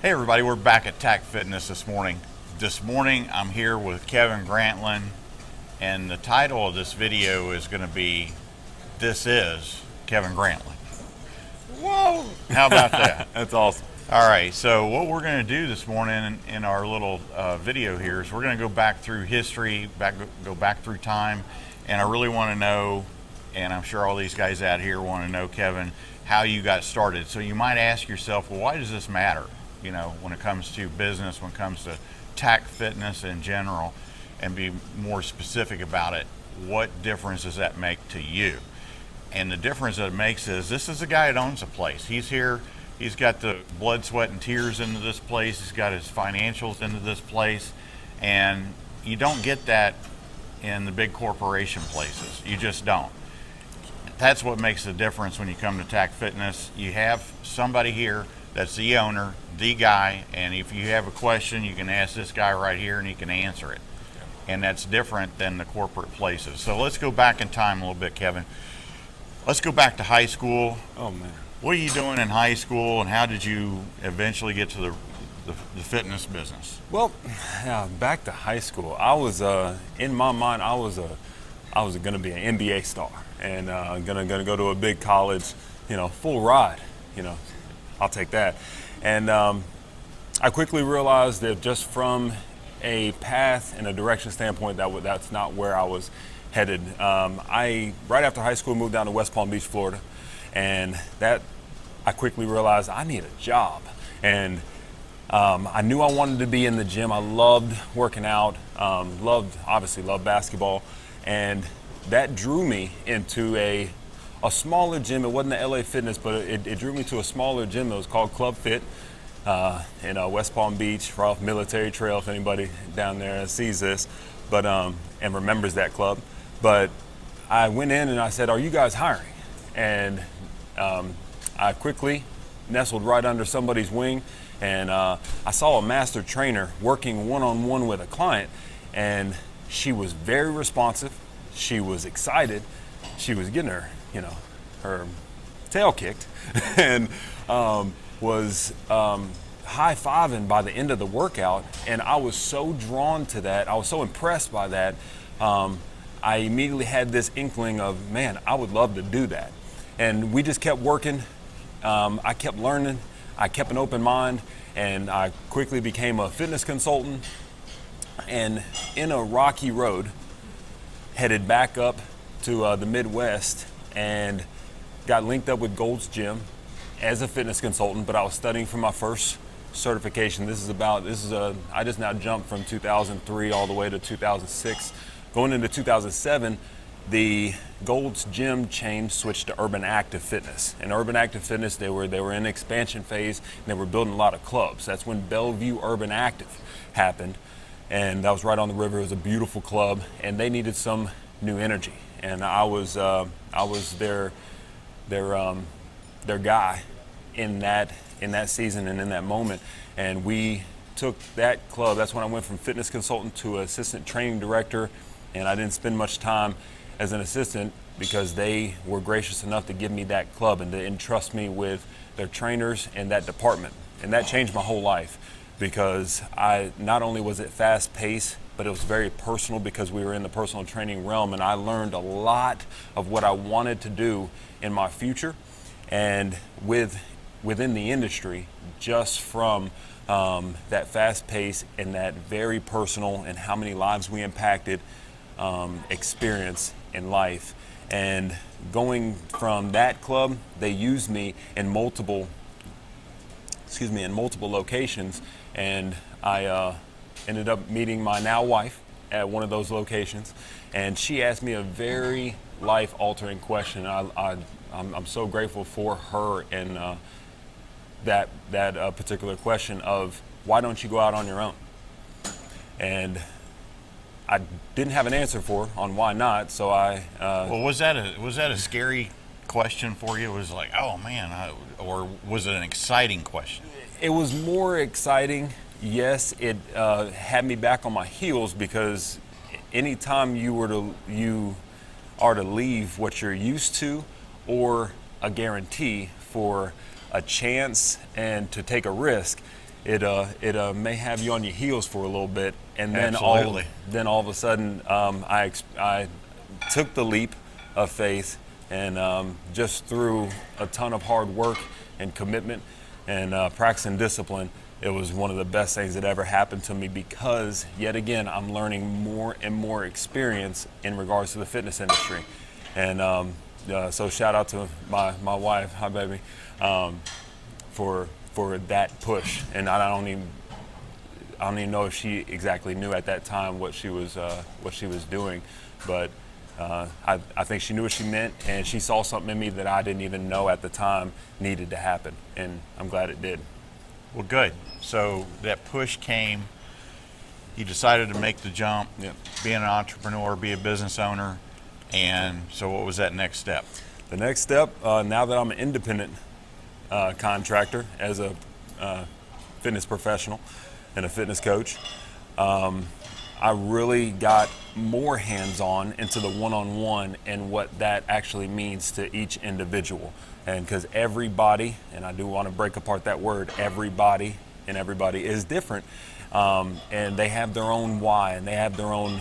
Hey everybody, we're back at TAC Fitness this morning. This morning I'm here with Kevin Grantlin, and the title of this video is going to be, This is Kevin Grantlin. Whoa! How about that? That's awesome. All right, so what we're going to do this morning in our little video here is we're going to go back through history, go back through time, and I really want to know, and I'm sure all these guys out here want to know, Kevin, how you got started. So you might ask yourself, well, why does this matter? You know, when it comes to business, when it comes to TAC Fitness in general, and be more specific about it, what difference does that make to you? And the difference that it makes is, this is a guy that owns a place. He's here, he's got the blood, sweat, and tears into this place, he's got his financials into this place, and you don't get that in the big corporation places. You just don't. That's what makes the difference when you come to TAC Fitness. You have somebody here that's the owner, the guy, and if you have a question, you can ask this guy right here and he can answer it. And that's different than the corporate places. So let's go back in time a little bit, Kevin. Let's go back to high school. Oh man. What are you doing in high school, and how did you eventually get to the fitness business? Well, yeah, back to high school. I was in my mind, I was going to be an NBA star, and gonna go to a big college, full ride. I'll take that. And I quickly realized that just from a path and a direction standpoint, that's not where I was headed. I right after high school moved down to West Palm Beach, Florida, and I quickly realized I need a job. And I knew I wanted to be in the gym. I loved working out, obviously loved basketball, and that drew me into a smaller gym. It wasn't the LA Fitness, but it drew me to a smaller gym that was called Club Fit in West Palm Beach, right off Military Trail, if anybody down there sees this, but and remembers that club. But I went in and I said, "Are you guys hiring?" And I quickly nestled right under somebody's wing, and I saw a master trainer working one-on-one with a client, and she was very responsive. She was excited. She was getting her tail kicked, and was high-fiving by the end of the workout. And I was so drawn to that. I was so impressed by that. I immediately had this inkling of, man, I would love to do that. And we just kept working. I kept learning. I kept an open mind, and I quickly became a fitness consultant. And in a rocky road, headed back up to the Midwest, and got linked up with Gold's Gym as a fitness consultant. But I was studying for my first certification. I just now jumped from 2003 all the way to 2006. Going into 2007, the Gold's Gym chain switched to Urban Active Fitness. And Urban Active Fitness, they were in expansion phase, and they were building a lot of clubs. That's when Bellevue Urban Active happened, and that was right on the river. It was a beautiful club, and they needed some new energy. And I was their guy in that season and in that moment. And we took that club. That's when I went from fitness consultant to assistant training director. And I didn't spend much time as an assistant because they were gracious enough to give me that club and to entrust me with their trainers and that department. And that changed my whole life, because not only was it fast paced, but it was very personal, because we were in the personal training realm, and I learned a lot of what I wanted to do in my future and within the industry, just from that fast pace and that very personal and how many lives we impacted experience in life. And going from that club, they used me in multiple locations, and I ended up meeting my now wife at one of those locations, and she asked me a very life-altering question. I'm so grateful for her and that particular question of, why don't you go out on your own? And I didn't have an answer for her on why not, so I. Well, was that a scary question for you? It was like, oh man, or was it an exciting question? It was more exciting. Yes, it had me back on my heels, because anytime you are to leave what you're used to, or a guarantee for a chance and to take a risk, it may have you on your heels for a little bit, and then Absolutely. all of a sudden I took the leap of faith, and just through a ton of hard work and commitment and practicing discipline, it was one of the best things that ever happened to me, because yet again I'm learning more and more experience in regards to the fitness industry. And so shout out to my wife, hi baby, for that push. And I don't even know if she exactly knew at that time what she was doing, but I think she knew what she meant, and she saw something in me that I didn't even know at the time needed to happen, and I'm glad it did. Well, good. So that push came. You decided to make the jump, Yep. be an entrepreneur, be a business owner. And so what was that next step? The next step, now that I'm an independent contractor as a fitness professional and a fitness coach, I really got more hands-on into the one-on-one and what that actually means to each individual. And because everybody, and I do want to break apart that word, everybody is different. And they have their own why, and they have their own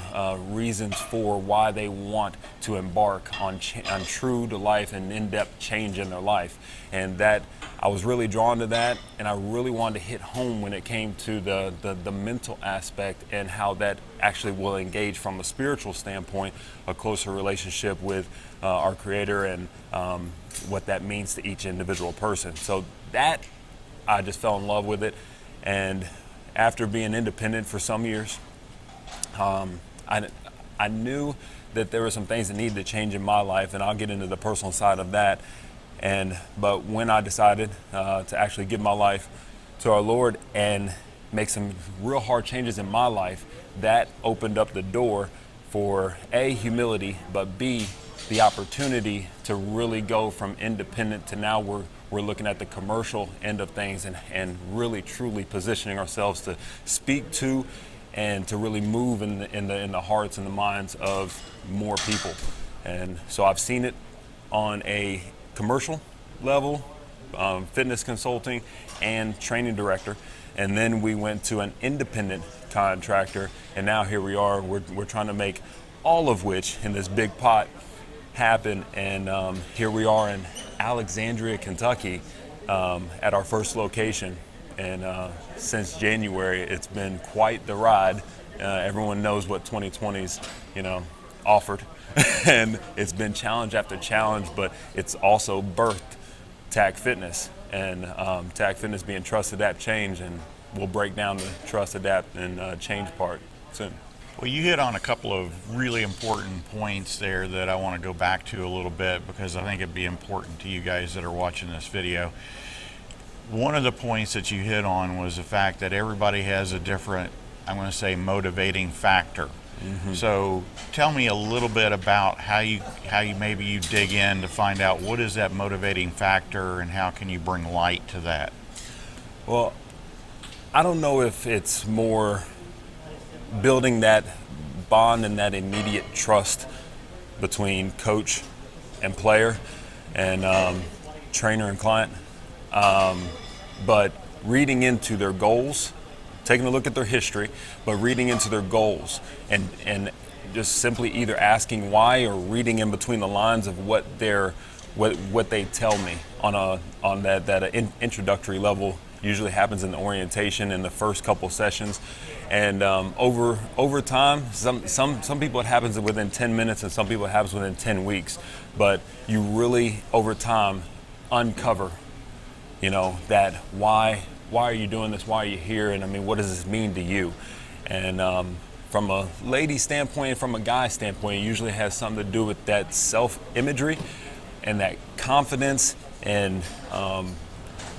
reasons for why they want to embark on true to life and in-depth change in their life. And that I was really drawn to that, and I really wanted to hit home when it came to the mental aspect and how that actually will engage from a spiritual standpoint, a closer relationship with our Creator, and what that means to each individual person. So that, I just fell in love with it. And after being independent for some years, I knew that there were some things that needed to change in my life, and I'll get into the personal side of that. But when I decided to actually give my life to our Lord and make some real hard changes in my life, that opened up the door for A, humility, but B, the opportunity to really go from independent to now we're looking at the commercial end of things, and really truly positioning ourselves to speak to and to really move in the hearts and the minds of more people. And so I've seen it on a commercial level, fitness consulting and training director, and then we went to an independent contractor, and now here we are. We're trying to make all of which in this big pot happen, and here we are in Alexandria, Kentucky, at our first location. And since January, it's been quite the ride. Everyone knows what 2020's, offered, and it's been challenge after challenge, but it's also birthed TAC Fitness, and TAC Fitness being trust, adapt, change, and we'll break down the trust, adapt, and change part soon. Well, you hit on a couple of really important points there that I want to go back to a little bit, because I think it'd be important to you guys that are watching this video. One of the points that you hit on was the fact that everybody has a different, I'm going to say, motivating factor. Mm-hmm. So tell me a little bit about how you maybe you dig in to find out what is that motivating factor, and how can you bring light to that? Well, I don't know if it's more building that bond and that immediate trust between coach and player, and trainer and client, but reading into their goals, taking a look at their history, but reading into their goals, and just simply either asking why or reading in between the lines of what they tell me on that introductory level. Usually happens in the orientation in the first couple sessions, and over time, some people it happens within 10 minutes, and some people it happens within 10 weeks. But you really over time uncover, that why are you doing this? Why are you here? And I mean, what does this mean to you? And from a lady standpoint, from a guy standpoint, it usually has something to do with that self-imagery and that confidence and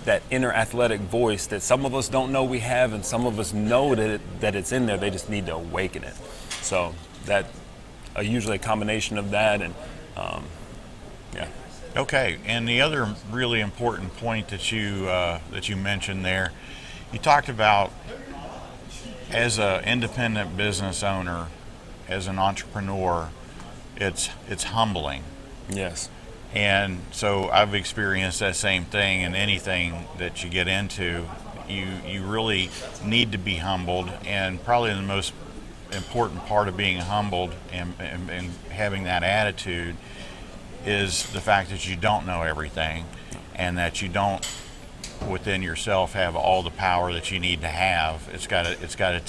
that inner athletic voice that some of us don't know we have, and some of us know that it's in there. They just need to awaken it. So that usually a combination of that, and yeah. Okay, and the other really important point that you mentioned there, you talked about as an independent business owner, as an entrepreneur, it's humbling. Yes. And so I've experienced that same thing in anything that you get into. you really need to be humbled, and probably the most important part of being humbled and having that attitude is the fact that you don't know everything, and that you don't within yourself have all the power that you need to have. It's got to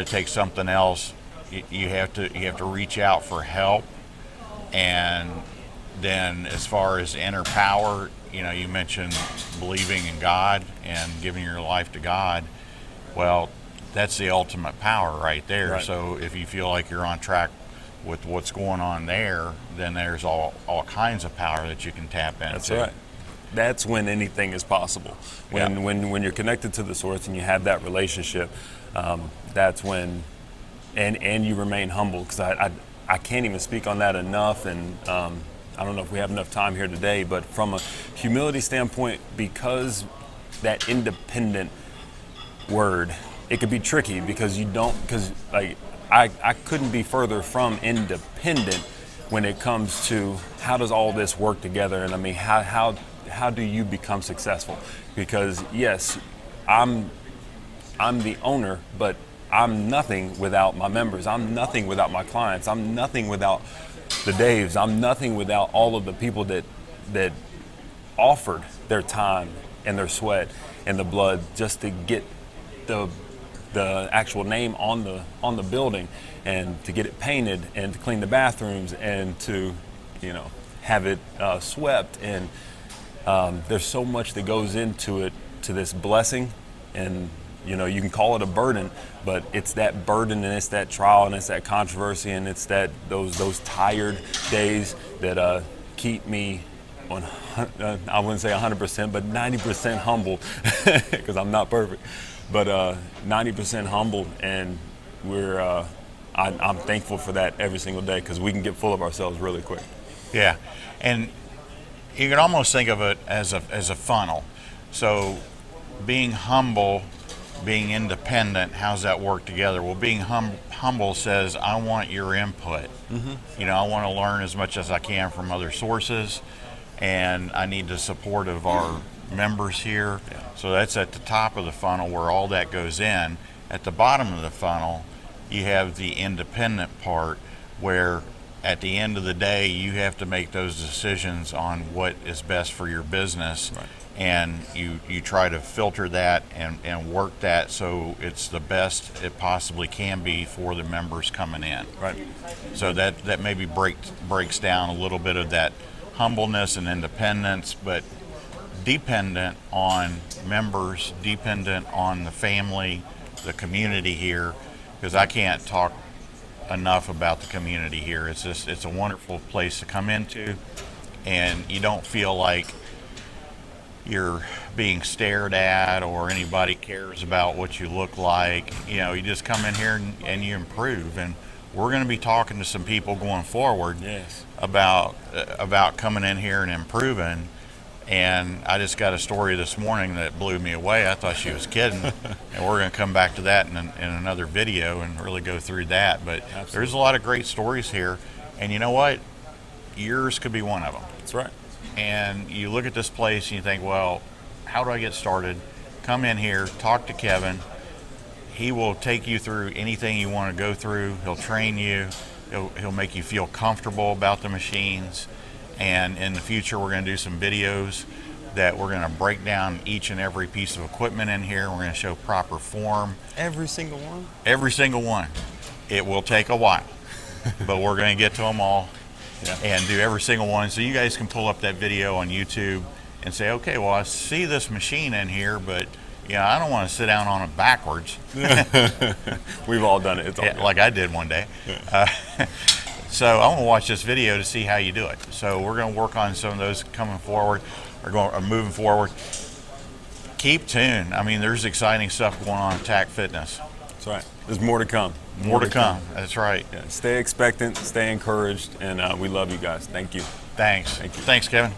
take something else. You have to reach out for help. And then as far as inner power, you mentioned believing in God and giving your life to God. Well, that's the ultimate power right there. Right. So if you feel like you're on track with what's going on there, then there's all kinds of power that you can tap into. That's right. That's when anything is possible. When you're connected to the source and you have that relationship, that's when, and you remain humble, because I can't even speak on that enough, and I don't know if we have enough time here today, but from a humility standpoint, because that independent word, it could be tricky, because I couldn't be further from independent when it comes to how does all this work together, and I mean, how do you become successful? Because yes, I'm the owner, but I'm nothing without my members. I'm nothing without my clients. I'm nothing without the Daves. I'm nothing without all of the people that offered their time and their sweat and the blood just to get the actual name on the building, and to get it painted, and to clean the bathrooms, and to have it swept. And there's so much that goes into it, to this blessing. And you can call it a burden, but it's that burden, and it's that trial, and it's that controversy, and it's that those tired days that keep me on, I wouldn't say 100%, but 90% humbled, because I'm not perfect, but 90% humbled. And I'm thankful for that every single day, because we can get full of ourselves really quick. Yeah, and you can almost think of it as a funnel. So being humble, being independent, how's that work together? Well, being humble says, I want your input. Mm-hmm. I want to learn as much as I can from other sources, and I need the support of our members here. Yeah. So that's at the top of the funnel, where all that goes in. At the bottom of the funnel, you have the independent part, where at the end of the day, you have to make those decisions on what is best for your business. Right. And you try to filter that and work that so it's the best it possibly can be for the members coming in. Right. So that maybe breaks down a little bit of that humbleness and independence, but dependent on members, dependent on the family, the community here, because I can't talk enough about the community here. It's a wonderful place to come into, and you don't feel like you're being stared at or anybody cares about what you look like. You just come in here and you improve. And we're going to be talking to some people going forward. Yes. about coming in here and improving. And I just got a story this morning that blew me away. I thought she was kidding. And we're going to come back to that in another video and really go through that. But Absolutely. There's a lot of great stories here. And you know what? Yours could be one of them. That's right. And you look at this place and you think, well, how do I get started? Come in here, talk to Kevin. He will take you through anything you want to go through. He'll train you. He'll make you feel comfortable about the machines. And in the future, we're going to do some videos that we're going to break down each and every piece of equipment in here. We're going to show proper form. Every single one? Every single one. It will take a while, but we're going to get to them all. Yeah. And do every single one, so you guys can pull up that video on YouTube and say, okay, well, I see this machine in here, but I don't want to sit down on it backwards. We've all done it. It's all good. Like I did one day. So I want to watch this video to see how you do it. So we're going to work on some of those coming forward, or moving forward. Keep tuned. I mean, there's exciting stuff going on at TAC Fitness. That's right. There's more to come. More to come. That's right. Yeah. Stay expectant, stay encouraged, and we love you guys. Thank you. Thanks. Thank you. Thanks, Kevin.